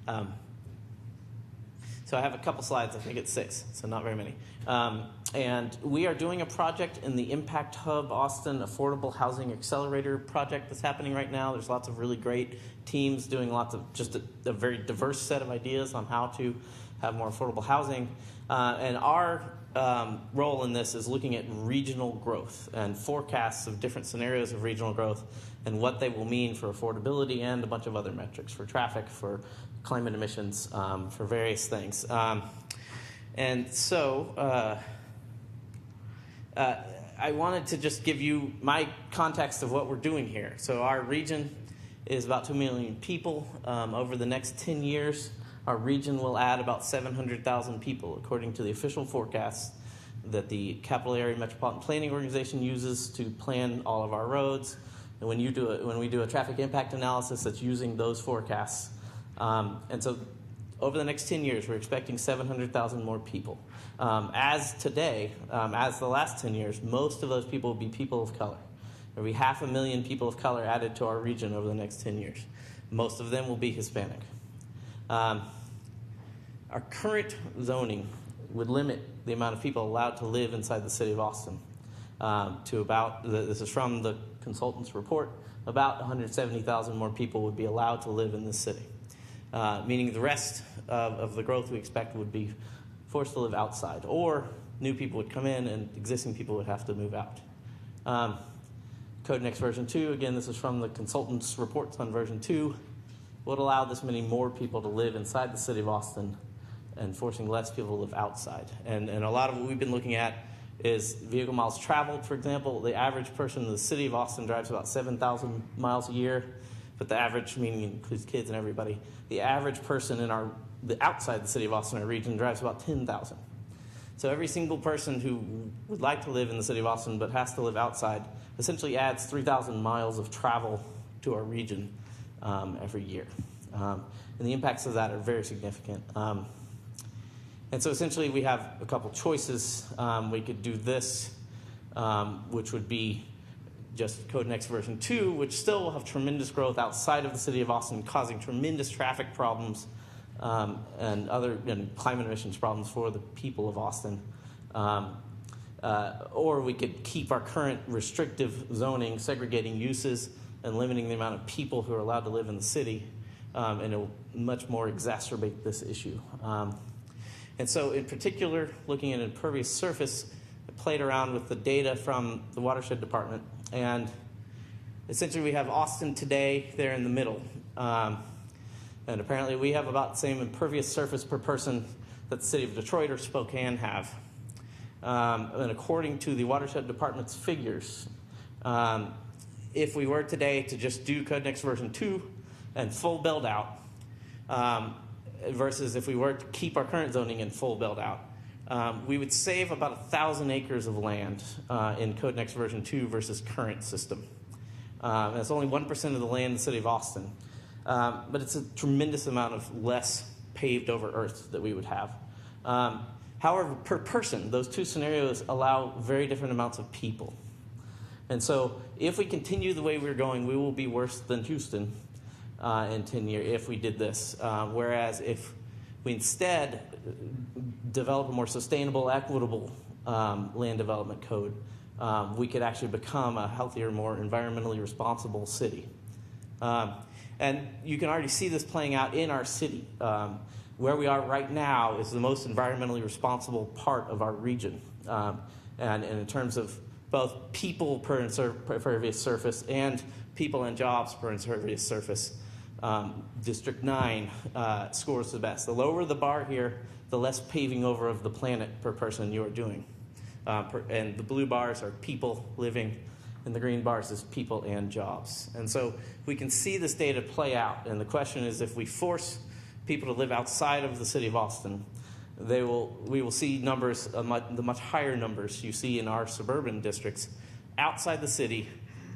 So I have a couple slides. I think it's 6, so not very many. And we are doing a project in the Impact Hub Austin Affordable Housing Accelerator project that's happening right now. There's lots of really great teams doing lots of just a very diverse set of ideas on how to have more affordable housing. And our role in this is looking at regional growth and forecasts of different scenarios of regional growth and what they will mean for affordability and a bunch of other metrics, for traffic, for climate emissions, for various things. And so I wanted to just give you my context of what we're doing here. So our region is about 2 million people. Over the next 10 years, our region will add about 700,000 people, according to the official forecasts that the Capital Area Metropolitan Planning Organization uses to plan all of our roads. And when we do a traffic impact analysis, that's using those forecasts. And so over the next 10 years, we're expecting 700,000 more people. As today, as the last 10 years, most of those people will be people of color. There will be 500,000 people of color added to our region over the next 10 years. Most of them will be Hispanic. Our current zoning would limit the amount of people allowed to live inside the city of Austin to about, this is from the consultant's report, about 170,000 more people would be allowed to live in this city. Meaning the rest of the growth we expect would be forced to live outside, or new people would come in and existing people would have to move out. Code Next version 2, again, this is from the consultant's reports on version 2, would allow this many more people to live inside the city of Austin and forcing less people to live outside. And a lot of what we've been looking at is vehicle miles traveled, for example. The average person in the city of Austin drives about 7,000 miles a year, but the average, meaning includes kids and everybody, the average person in outside the city of Austin, our region, drives about 10,000. So every single person who would like to live in the city of Austin but has to live outside essentially adds 3,000 miles of travel to our region every year. And the impacts of that are very significant. And so essentially we have a couple choices. We could do this, which would be just Code Next version 2, which still will have tremendous growth outside of the city of Austin, causing tremendous traffic problems and other climate emissions problems for the people of Austin. Or we could keep our current restrictive zoning, segregating uses, and limiting the amount of people who are allowed to live in the city, and it will much more exacerbate this issue. And so in particular, looking at impervious surface, I played around with the data from the watershed department, and essentially we have Austin today there in the middle. And apparently we have about the same impervious surface per person that the city of Detroit or Spokane have. And according to the watershed department's figures, if we were today to just do Code Next version 2 and full build out, versus if we were to keep our current zoning in full build out, we would save about 1,000 acres of land in Code Next version 2 versus current system. And it's only 1% of the land in the city of Austin. But it's a tremendous amount of less paved over earth that we would have. However, per person, those two scenarios allow very different amounts of people. And so if we continue the way we're going, we will be worse than Houston in 10 years if we did this. Whereas if we instead develop a more sustainable, equitable land development code, we could actually become a healthier, more environmentally responsible city. And you can already see this playing out in our city. Where we are right now is the most environmentally responsible part of our region. And in terms of both people per impervious surface and people and jobs per impervious surface, District 9 scores the best. The lower the bar here, the less paving over of the planet per person you are doing. And the blue bars are people living, and the green bars is people and jobs. And so we can see this data play out. And the question is, if we force people to live outside of the city of Austin, we will see numbers, the much higher numbers you see in our suburban districts outside the city,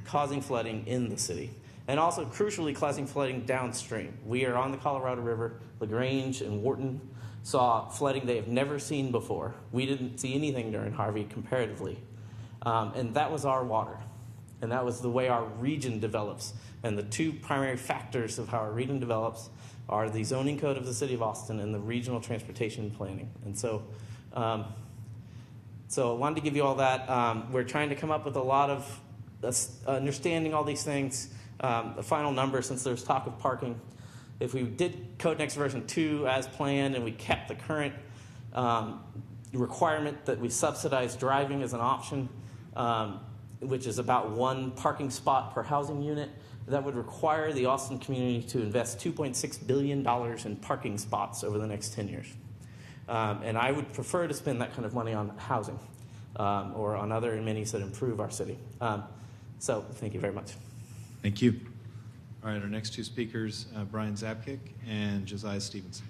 causing flooding in the city. And also, crucially, causing flooding downstream. We are on the Colorado River. LaGrange and Wharton saw flooding they have never seen before. We didn't see anything during Harvey comparatively. And that was our water. And that was the way our region develops. And the two primary factors of how our region develops are the zoning code of the City of Austin and the regional transportation planning. And so I wanted to give you all that. We're trying to come up with a lot of understanding all these things. The final number, since there's talk of parking, if we did Code Next version 2 as planned and we kept the current requirement that we subsidize driving as an option, which is about 1 parking spot per housing unit, that would require the Austin community to invest $2.6 billion in parking spots over the next 10 years. And I would prefer to spend that kind of money on housing or on other amenities that improve our city. So thank you very much. Thank you. All right, our next 2 speakers, Brian Zabkick and Josiah Stevenson.